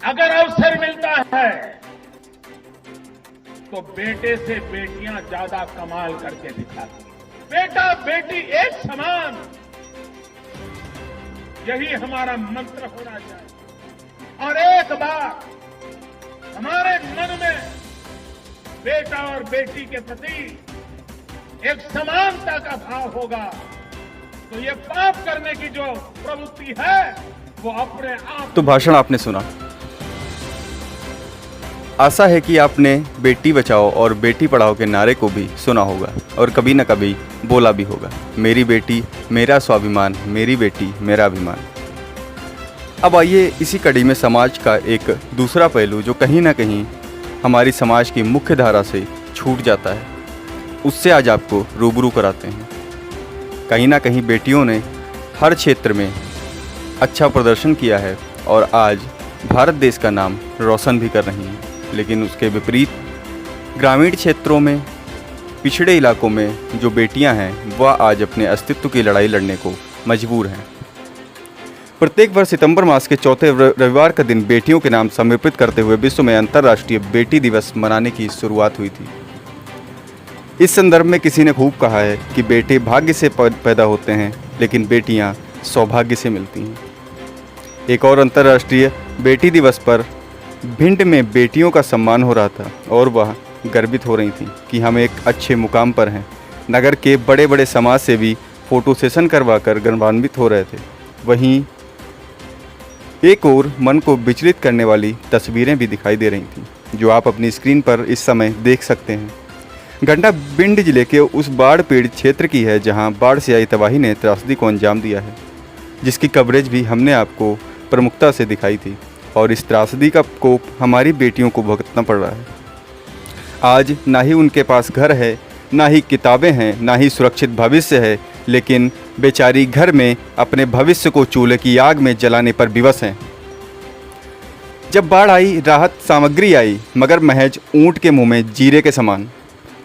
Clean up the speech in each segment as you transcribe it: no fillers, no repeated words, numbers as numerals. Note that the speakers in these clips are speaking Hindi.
अगर अवसर मिलता है तो बेटे से बेटियां ज्यादा कमाल करके दिखाती हैं। बेटा बेटी एक समान, यही हमारा मंत्र होना चाहिए। और एक बार हमारे मन में बेटा और बेटी के प्रति एक समानता का भाव होगा तो ये पाप करने की जो प्रवृत्ति है वो अपने आप। तो भाषण आपने सुना। आशा है कि आपने बेटी बचाओ और बेटी पढ़ाओ के नारे को भी सुना होगा और कभी न कभी बोला भी होगा, मेरी बेटी मेरा स्वाभिमान, मेरी बेटी मेरा अभिमान। अब आइए इसी कड़ी में समाज का एक दूसरा पहलू जो कहीं ना कहीं हमारी समाज की मुख्य धारा से छूट जाता है, उससे आज आपको रूबरू कराते हैं। कहीं ना कहीं बेटियों ने हर क्षेत्र में अच्छा प्रदर्शन किया है और आज भारत देश का नाम रोशन भी कर रही हैं। लेकिन उसके विपरीत ग्रामीण क्षेत्रों में, पिछड़े इलाकों में जो बेटियां हैं वह आज अपने अस्तित्व की लड़ाई लड़ने को मजबूर हैं। प्रत्येक वर्ष सितंबर मास के चौथे रविवार का दिन बेटियों के नाम समर्पित करते हुए विश्व में अंतर्राष्ट्रीय बेटी दिवस मनाने की शुरुआत हुई थी। इस संदर्भ में किसी ने खूब कहा है कि बेटे भाग्य से पैदा होते हैं लेकिन बेटियां सौभाग्य से मिलती हैं। एक और अंतर्राष्ट्रीय बेटी दिवस पर भिंड में बेटियों का सम्मान हो रहा था और वह गर्वित हो रही थी कि हम एक अच्छे मुकाम पर हैं। नगर के बड़े बड़े समाज से भी फोटो सेशन करवाकर गौरवान्वित हो रहे थे। वहीं एक और मन को विचलित करने वाली तस्वीरें भी दिखाई दे रही थीं जो आप अपनी स्क्रीन पर इस समय देख सकते हैं। घटना भिंड जिले के उस बाढ़ पीड़ित क्षेत्र की है जहां बाढ़ से आई तबाही ने त्रासदी को अंजाम दिया है, जिसकी कवरेज भी हमने आपको प्रमुखता से दिखाई थी और इस त्रासदी का कोप हमारी बेटियों को भुगतना पड़ रहा है। आज ना ही उनके पास घर है, ना ही किताबें हैं, ना ही सुरक्षित भविष्य है, लेकिन बेचारी घर में अपने भविष्य को चूल्हे की आग में जलाने पर विवश हैं। जब बाढ़ आई, राहत सामग्री आई, मगर महज ऊंट के मुंह में जीरे के समान।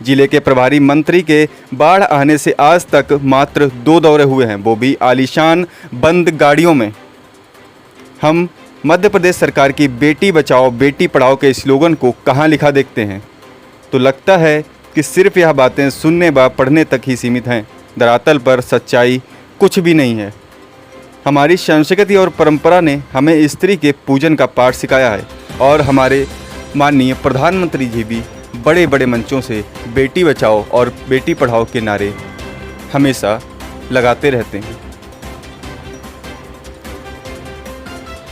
जिले के प्रभारी मंत्री के बाढ़ आने से आज तक मात्र 2 दौरे हुए हैं, वो भी आलीशान बंद गाड़ियों में। हम मध्य प्रदेश सरकार की बेटी बचाओ बेटी पढ़ाओ के स्लोगन को कहाँ लिखा देखते हैं तो लगता है कि सिर्फ यह बातें सुनने व पढ़ने तक ही सीमित हैं। दरअसल पर सच्चाई कुछ भी नहीं है। हमारी संस्कृति और परंपरा ने हमें स्त्री के पूजन का पाठ सिखाया है और हमारे माननीय प्रधानमंत्री जी भी बड़े बड़े मंचों से बेटी बचाओ और बेटी पढ़ाओ के नारे हमेशा लगाते रहते हैं।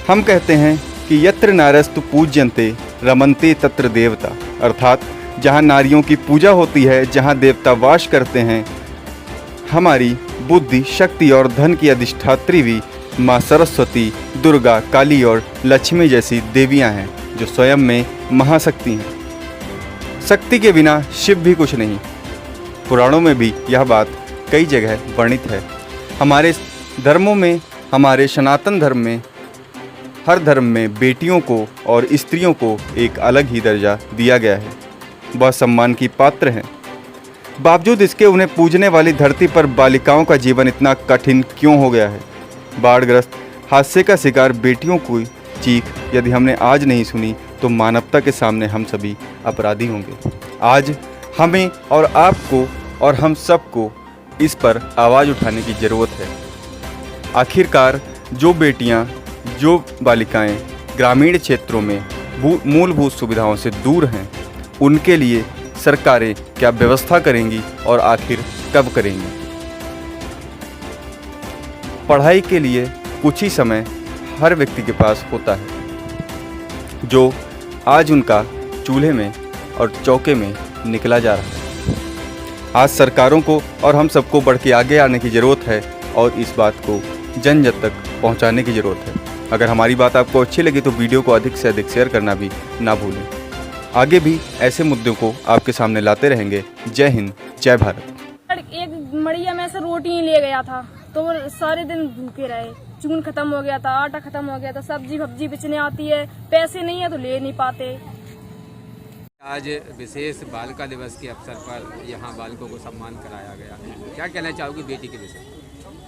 हम कहते हैं कि यत्र नारस्तु पूज्यन्ते रमन्ते तत्र देवता, अर्थात जहाँ नारियों की पूजा होती है, जहाँ देवता वास करते हैं, हमारी बुद्धि, शक्ति और धन की अधिष्ठात्री भी माँ सरस्वती, दुर्गा, काली और लक्ष्मी जैसी देवियाँ हैं जो स्वयं में महाशक्ति हैं। शक्ति के बिना शिव भी कुछ नहीं। पुराणों में भी यह बात कई जगह वर्णित है। हमारे धर्मों में, हमारे सनातन धर्म में, हर धर्म में बेटियों को और स्त्रियों को एक अलग ही दर्जा दिया गया है। वह सम्मान की पात्र हैं। बावजूद इसके उन्हें पूजने वाली धरती पर बालिकाओं का जीवन इतना कठिन क्यों हो गया है? बाढ़ग्रस्त हादसे का शिकार बेटियों की चीख यदि हमने आज नहीं सुनी तो मानवता के सामने हम सभी अपराधी होंगे। आज हमें और आपको और हम सबको इस पर आवाज़ उठाने की ज़रूरत है। आखिरकार जो बेटियां, जो बालिकाएं ग्रामीण क्षेत्रों में मूलभूत सुविधाओं से दूर हैं, उनके लिए सरकारें क्या व्यवस्था करेंगी और आखिर कब करेंगी? पढ़ाई के लिए कुछ ही समय हर व्यक्ति के पास होता है जो आज उनका चूल्हे में और चौके में निकला जा रहा है। आज सरकारों को और हम सबको बढ़ के आगे आने की ज़रूरत है और इस बात को जन जन तक पहुंचाने की ज़रूरत है। अगर हमारी बात आपको अच्छी लगी तो वीडियो को अधिक से अधिक शेयर करना भी ना भूलें। आगे भी ऐसे मुद्दों को आपके सामने लाते रहेंगे। जय हिंद, जय भारत। एक मड़िया में से रोटी ही ले गया था तो वो सारे दिन भूखे रहे। चून खत्म हो गया था, आटा खत्म हो गया था, सब्जी भब्जी बेचने आती है, पैसे नहीं है तो ले नहीं पाते। आज विशेष बालिका दिवस के अवसर पर यहाँ बालकों को सम्मान कराया गया। क्या कहना चाहोगी बेटी के विषय?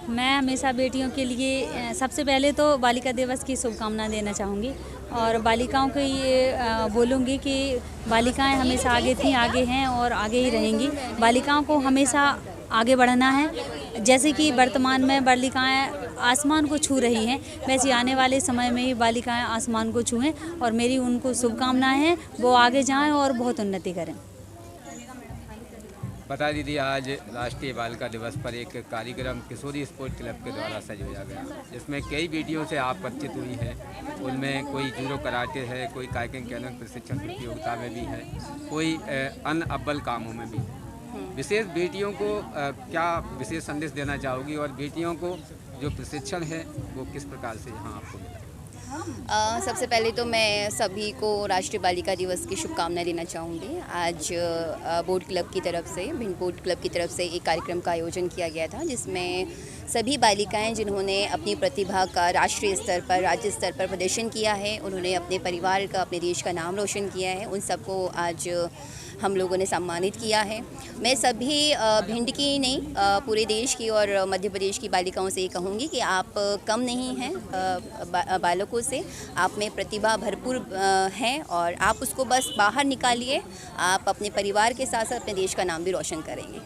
मैं हमेशा बेटियों के लिए सबसे पहले तो बालिका दिवस की शुभकामना देना चाहूँगी और बालिकाओं को ये बोलूँगी कि बालिकाएं हमेशा आगे थीं, आगे हैं और आगे ही रहेंगी। बालिकाओं को हमेशा आगे बढ़ना है। जैसे कि वर्तमान में बालिकाएं आसमान को छू रही हैं, वैसे आने वाले समय में ही बालिकाएं आसमान को छूएं और मेरी उनको शुभकामनाएं हैं, वो आगे जाएं और बहुत उन्नति करें। बता दीदी, आज राष्ट्रीय बालिका दिवस पर एक कार्यक्रम किशोरी स्पोर्ट क्लब के द्वारा संयोजा गया, जिसमें कई बेटियों से आप परिचित हुई हैं। उनमें कोई जूडो कराटे है, कोई काइकिंग कैनन प्रशिक्षण प्रतियोगिता में भी है, कोई अन्य अव्वल कामों में भी। विशेष बेटियों को क्या विशेष संदेश देना चाहोगी और बेटियों को जो प्रशिक्षण है वो किस प्रकार से यहाँ आपको मिला? सबसे पहले तो मैं सभी को राष्ट्रीय बालिका दिवस की शुभकामनाएं देना चाहूँगी। आज बोर्ड क्लब की तरफ से, भिंड बोर्ड क्लब की तरफ से एक कार्यक्रम का आयोजन किया गया था, जिसमें सभी बालिकाएं जिन्होंने अपनी प्रतिभा का राष्ट्रीय स्तर पर, राज्य स्तर पर प्रदर्शन किया है, उन्होंने अपने परिवार का, अपने देश का नाम रोशन किया है, उन सबको आज हम लोगों ने सम्मानित किया है। मैं सभी भिंड की ही नहीं, पूरे देश की और मध्य प्रदेश की बालिकाओं से ये कहूँगी कि आप कम नहीं हैं बालकों से, आप में प्रतिभा भरपूर है और आप उसको बस बाहर निकालिए। आप अपने परिवार के साथ साथ अपने देश का नाम भी रोशन करेंगे।